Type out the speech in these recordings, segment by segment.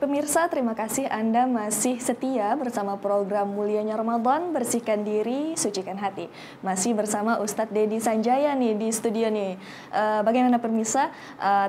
pemirsa, terima kasih Anda masih setia bersama program Mulianya Ramadan, Bersihkan Diri, Sucikan Hati. Masih bersama Ustadz Dedi Sanjaya nih di studio nih. Bagaimana pemirsa?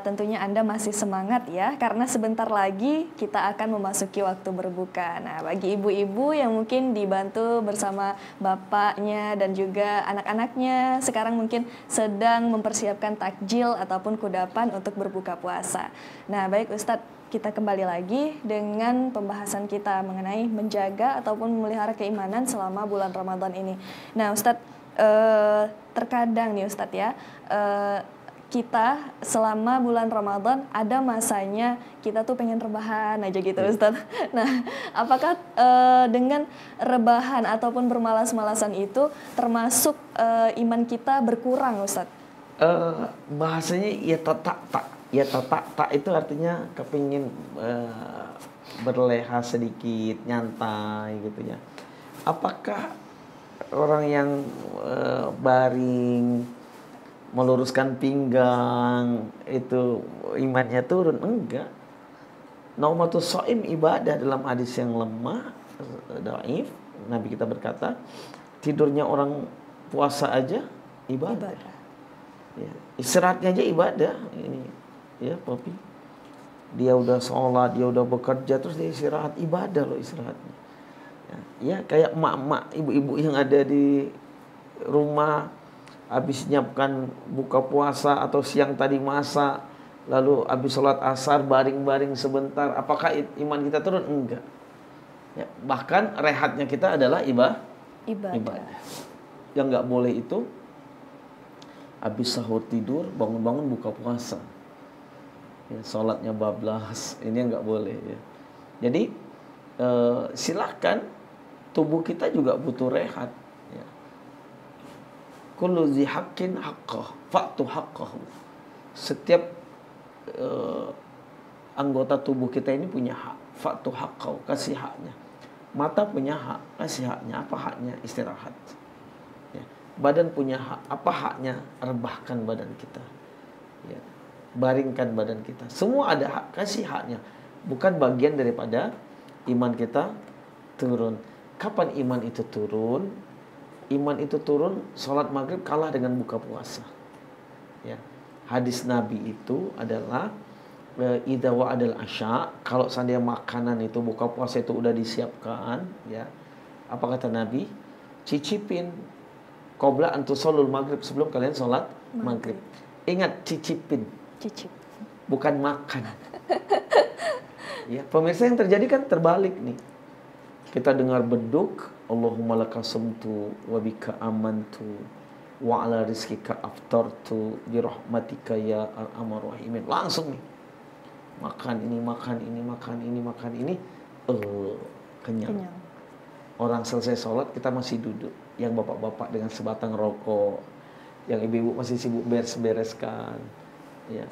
Tentunya Anda masih semangat ya, karena sebentar lagi kita akan memasuki waktu berbuka. Nah, bagi ibu-ibu yang mungkin dibantu bersama bapaknya dan juga anak-anaknya, sekarang mungkin sedang mempersiapkan takjil ataupun kudapan untuk berbuka puasa. Nah, baik Ustadz, kita kembali lagi dengan pembahasan kita mengenai menjaga ataupun memelihara keimanan selama bulan Ramadan ini. Nah Ustadz, terkadang nih Ustadz ya, kita selama bulan Ramadan ada masanya kita tuh pengen rebahan aja gitu Ustadz. Nah apakah dengan rebahan ataupun bermalas-malasan itu termasuk iman kita berkurang Ustadz? Bahasanya ya tak. Ya tak itu artinya kepingin berleha sedikit, nyantai gitu ya. Apakah orang yang baring, meluruskan pinggang itu imannya turun? Enggak. Naumatus shaim ibadah, dalam hadis yang lemah, dhaif, Nabi kita berkata, tidurnya orang puasa aja ibadah. Ya, istirahatnya aja ibadah. Ini ya Popi, dia udah sholat, dia udah bekerja, terus dia istirahat, ibadah loh istirahatnya. Ya kayak emak-emak, ibu-ibu yang ada di rumah habis nyiapkan buka puasa atau siang tadi masak, lalu habis sholat asar baring-baring sebentar, apakah iman kita turun? Enggak ya, bahkan rehatnya kita adalah ibadah. Yang nggak boleh itu habis sahur tidur, bangun-bangun buka puasa ya, sholatnya bablas, ini nggak boleh ya. Jadi silahkan, tubuh kita juga butuh rehat ya. Kullu zi haqqin haqqah fa'tu haqqahu. Setiap anggota tubuh kita ini punya hak, fa'tu haqqahu, kasih haknya. Mata punya hak, kasih haknya. Apa haknya? Istirahat ya. Badan punya hak, apa haknya? Rebahkan badan kita ya, baringkan badan kita. Semua ada hak, kasih haknya. Bukan bagian daripada iman kita turun. Kapan iman itu turun? Iman itu turun sholat maghrib kalah dengan buka puasa ya. Hadis Nabi itu adalah idza wa'adal asya, kalau seandainya makanan itu buka puasa itu udah disiapkan ya, apa kata Nabi? Cicipin qabla an tusallul maghrib, sebelum kalian sholat maghrib. Ingat, cicipin, bukan makan. Ya, pemirsa, yang terjadi kan terbalik nih. Kita dengar beduk, Allahumma laka sumtu wa bika amantu wa ala rizkika aftartu bi rahmatika ya arhamar rahimin. Langsung nih. Makan ini, kenyang. Orang selesai sholat kita masih duduk. Yang bapak-bapak dengan sebatang rokok, yang ibu-ibu masih sibuk beres-bereskan ya.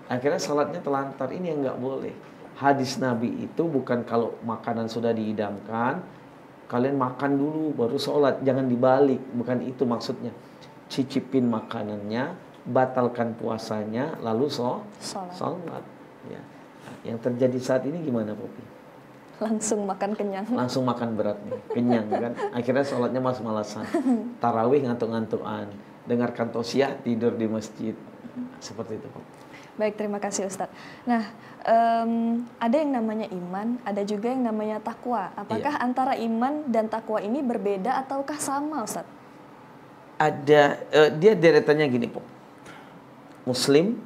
Akhirnya salatnya telantar. Ini yang nggak boleh. Hadis Nabi itu bukan kalau makanan sudah dihidangkan kalian makan dulu baru sholat, jangan dibalik, bukan itu maksudnya. Cicipin makanannya, batalkan puasanya, lalu sholat ya. Nah, yang terjadi saat ini gimana Popi? Langsung makan kenyang. Langsung makan berat nih, kenyang kan. Akhirnya sholatnya malas-malasan, tarawih ngantuk-ngantukan, dengarkan tausiah, tidur di masjid. Seperti itu Popi. Baik, terima kasih Ustadz. Nah, ada yang namanya iman, ada juga yang namanya takwa. Apakah antara iman dan takwa ini berbeda ataukah sama Ustadz? Ada, dia deretannya gini Pop. Muslim,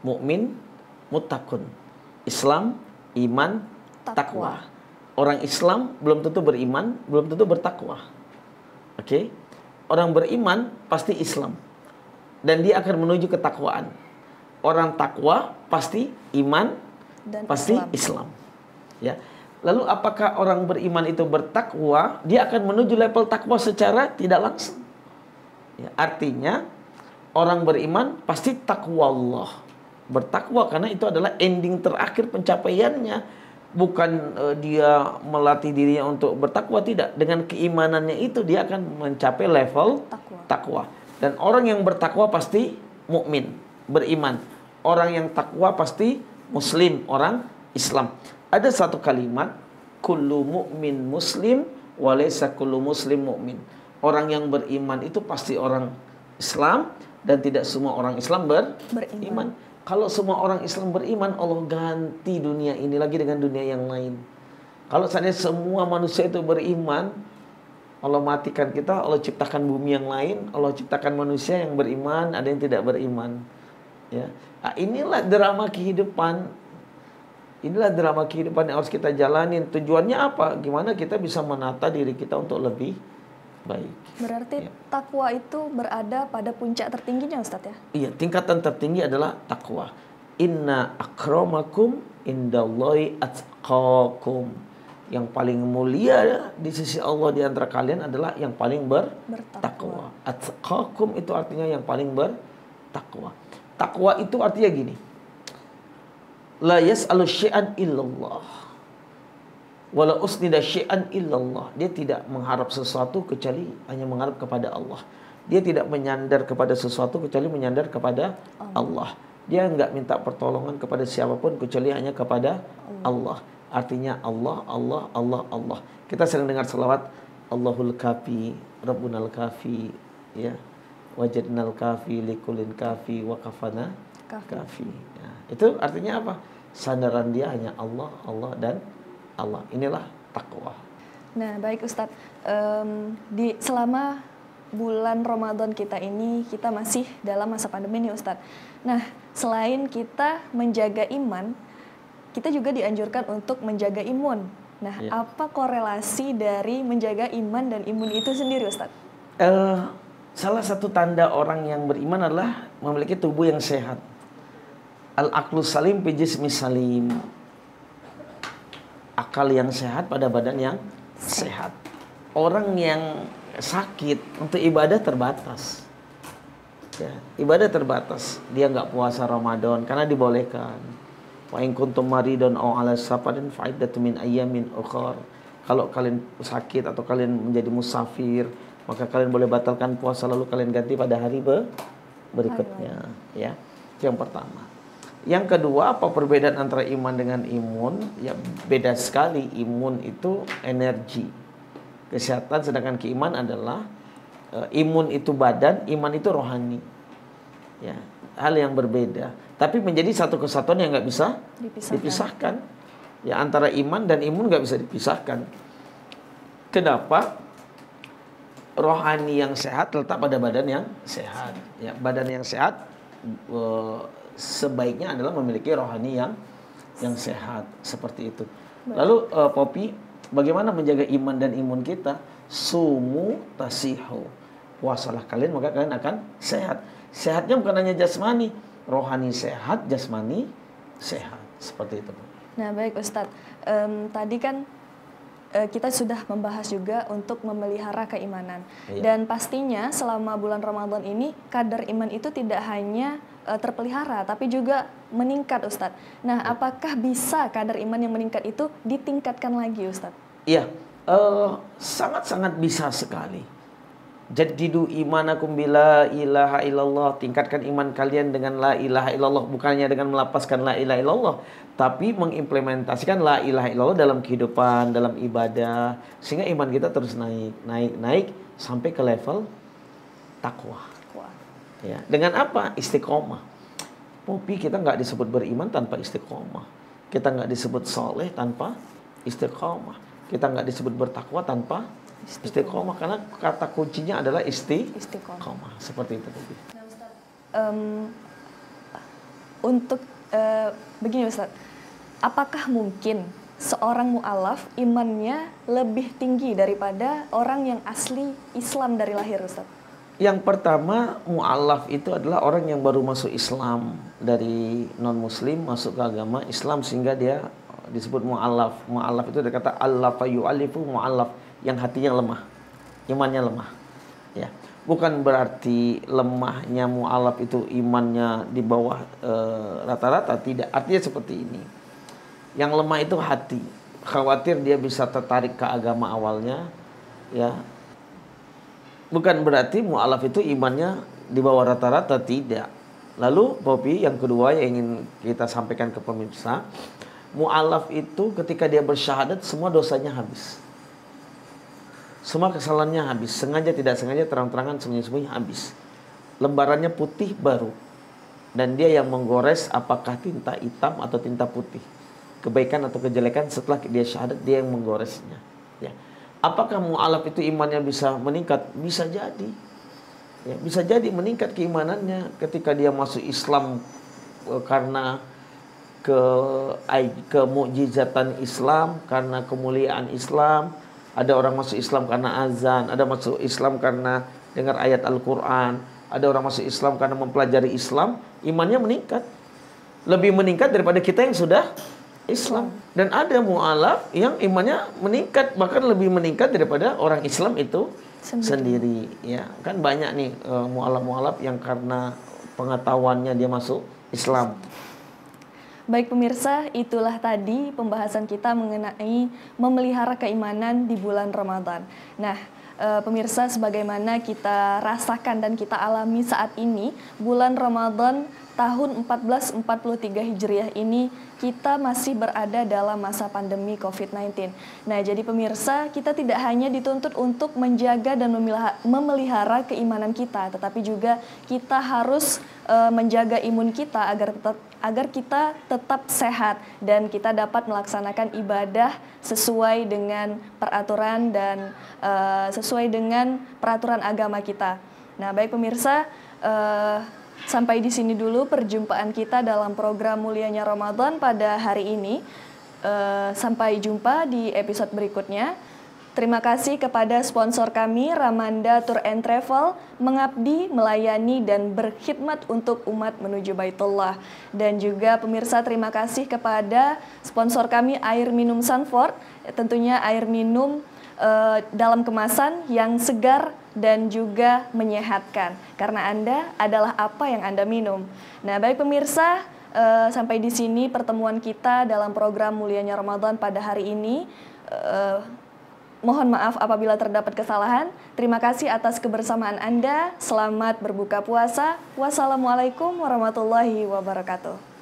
mukmin, muttaqun. Islam, iman, takwa. Orang Islam belum tentu beriman, belum tentu bertakwa. Oke? Orang beriman pasti Islam. Dan dia akan menuju ketakwaan. Orang takwa pasti iman dan pasti Islam. Ya. Lalu apakah orang beriman itu bertakwa? Dia akan menuju level takwa secara tidak langsung. Ya, artinya orang beriman pasti takwa Allah. Bertakwa karena itu adalah ending terakhir pencapaiannya. Bukan dia melatih dirinya untuk bertakwa, tidak. Dengan keimanannya itu dia akan mencapai level takwa. Dan orang yang bertakwa pasti mukmin, beriman. Orang yang takwa pasti muslim, orang Islam. Ada satu kalimat, kullu mu'min muslim walaysa kullu muslim mu'min. Orang yang beriman itu pasti orang Islam, dan tidak semua orang Islam beriman. Kalau semua orang Islam beriman, Allah ganti dunia ini lagi dengan dunia yang lain. Kalau seandainya semua manusia itu beriman, Allah matikan kita, Allah ciptakan bumi yang lain, Allah ciptakan manusia yang beriman, ada yang tidak beriman. Ya. Nah, inilah drama kehidupan. Inilah drama kehidupan yang harus kita jalanin. Tujuannya apa? Gimana kita bisa menata diri kita untuk lebih baik. Berarti takwa itu berada pada puncak tertingginya, Ustadz ya? Iya, tingkatan tertinggi adalah takwa. Inna akramakum indallahi atqakum. Yang paling mulia di sisi Allah di antara kalian adalah yang paling bertakwa. Atqakum itu artinya yang paling bertakwa. Takwa itu artinya gini. La yas'alu syai'an illallah. Wala usnida syai'an illallah. Dia tidak mengharap sesuatu kecuali hanya mengharap kepada Allah. Dia tidak menyandar kepada sesuatu kecuali menyandar kepada Allah. Dia enggak minta pertolongan kepada siapapun kecuali hanya kepada Allah. Artinya Allah, Allah, Allah, Allah. Kita sering dengar selawat Allahul kafi, Rabbunal kafi, ya. Wajadnal kafi, likulin kafi, wa kafana kafi. Ya. Itu artinya apa? Sandaran dia hanya Allah, Allah, dan Allah. Inilah takwa. Nah, baik Ustadz. Selama bulan Ramadan kita ini, kita masih dalam masa pandemi nih Ustadz. Nah, selain kita menjaga iman, kita juga dianjurkan untuk menjaga imun. Nah, apa korelasi dari menjaga iman dan imun itu sendiri Ustadz? Salah satu tanda orang yang beriman adalah memiliki tubuh yang sehat. Al-aqlu salim fi jismi salim. Akal yang sehat pada badan yang sehat. Orang yang sakit untuk ibadah terbatas. Ya, ibadah terbatas. Dia nggak puasa Ramadan karena dibolehkan. Wa in kuntum maridun aw ala safarin fa iddatun min ayyamin ukhra. Kalau kalian sakit atau kalian menjadi musafir, maka kalian boleh batalkan puasa lalu kalian ganti pada hari berikutnya. Ya, itu yang pertama. Yang kedua, apa perbedaan antara iman dengan imun? Ya, beda sekali. Imun itu energi, kesehatan, sedangkan keiman adalah imun itu badan, iman itu rohani. Ya, hal yang berbeda. Tapi menjadi satu kesatuan yang nggak bisa dipisahkan. Ya, antara iman dan imun nggak bisa dipisahkan. Kenapa? Rohani yang sehat letak pada badan yang sehat. Ya, badan yang sehat sebaiknya adalah memiliki rohani yang sehat, seperti itu. Lalu Poppy, bagaimana menjaga iman dan imun kita? Sumu tasihu. Puasalah kalian maka kalian akan sehat. Sehatnya bukan hanya jasmani, rohani sehat, jasmani sehat, seperti itu. Nah, baik Ustadz. Tadi kan kita sudah membahas juga untuk memelihara keimanan. Dan pastinya selama bulan Ramadan ini kadar iman itu tidak hanya terpelihara tapi juga meningkat Ustadz. Nah, apakah bisa kadar iman yang meningkat itu ditingkatkan lagi Ustadz? Iya, sangat-sangat bisa sekali. Jaddidu imanakum bila ilaha illallah. Tingkatkan iman kalian dengan la ilaha illallah. Bukannya dengan melapaskan la ilaha illallah, tapi mengimplementasikan la ilaha illallah dalam kehidupan, dalam ibadah, sehingga iman kita terus naik sampai ke level takwa. Ya, dengan apa? Istiqomah. Poppy, kita nggak disebut beriman tanpa istiqomah. Kita nggak disebut soleh tanpa istiqomah. Kita nggak disebut bertakwa tanpa istiqomah. Karena kata kuncinya adalah istiqomah. Seperti itu, Poppy. Nah, Ustaz, untuk begini Ustaz, apakah mungkin seorang mu'alaf imannya lebih tinggi daripada orang yang asli Islam dari lahir Ustaz? Yang pertama, mu'alaf itu adalah orang yang baru masuk Islam, dari non-muslim masuk ke agama Islam, sehingga dia disebut mu'alaf. Mu'alaf itu dari kata allafa yu'alifu, mu'alaf, yang hatinya lemah, imannya lemah. Ya, bukan berarti lemahnya mu'alaf itu imannya di bawah rata-rata, tidak. Artinya seperti ini. Yang lemah itu hati, khawatir dia bisa tertarik ke agama awalnya, ya. Bukan berarti mu'alaf itu imannya di bawah rata-rata, tidak. Lalu Poppy, yang kedua yang ingin kita sampaikan ke pemirsa, Mu'alaf itu ketika dia bersyahadat semua dosanya habis. Semua kesalahannya habis. Sengaja tidak sengaja, terang-terangan, sembunyi-sembunyi habis. Lembarannya putih baru. Dan dia yang menggores apakah tinta hitam atau tinta putih. Kebaikan atau kejelekan setelah dia syahadat, dia yang menggoresnya. Ya. Apakah mu'alaf itu imannya bisa meningkat? Bisa jadi. Ya, bisa jadi meningkat keimanannya ketika dia masuk Islam karena kemukjizatan Islam, karena kemuliaan Islam. Ada orang masuk Islam karena azan, ada masuk Islam karena dengar ayat Al-Quran, ada orang masuk Islam karena mempelajari Islam. Imannya meningkat, lebih meningkat daripada kita yang sudah Islam. Dan ada mu'alaf yang imannya meningkat, bahkan lebih meningkat daripada orang Islam itu sendiri. Ya, kan banyak nih mu'alaf-mu'alaf yang karena pengetahuannya dia masuk Islam. Baik pemirsa, itulah tadi pembahasan kita mengenai memelihara keimanan di bulan Ramadan. Nah, pemirsa, sebagaimana kita rasakan dan kita alami saat ini, bulan Ramadan tahun 1443 Hijriah ini kita masih berada dalam masa pandemi COVID-19. Nah, jadi pemirsa, kita tidak hanya dituntut untuk menjaga dan memelihara keimanan kita, tetapi juga kita harus menjaga imun kita agar kita tetap sehat dan kita dapat melaksanakan ibadah sesuai dengan peraturan dan sesuai dengan peraturan agama kita. Nah, baik pemirsa, sampai di sini dulu perjumpaan kita dalam program Mulianya Ramadan pada hari ini. Sampai jumpa di episode berikutnya. Terima kasih kepada sponsor kami, Ramanda Tour and Travel, mengabdi, melayani, dan berkhidmat untuk umat menuju Baitullah. Dan juga pemirsa, terima kasih kepada sponsor kami, Air Minum Sanford, tentunya air minum dalam kemasan yang segar dan juga menyehatkan. Karena Anda adalah apa yang Anda minum. Nah, baik pemirsa, sampai di sini pertemuan kita dalam program Mulianya Ramadan pada hari ini. Mohon maaf apabila terdapat kesalahan. Terima kasih atas kebersamaan Anda. Selamat berbuka puasa. Wassalamualaikum warahmatullahi wabarakatuh.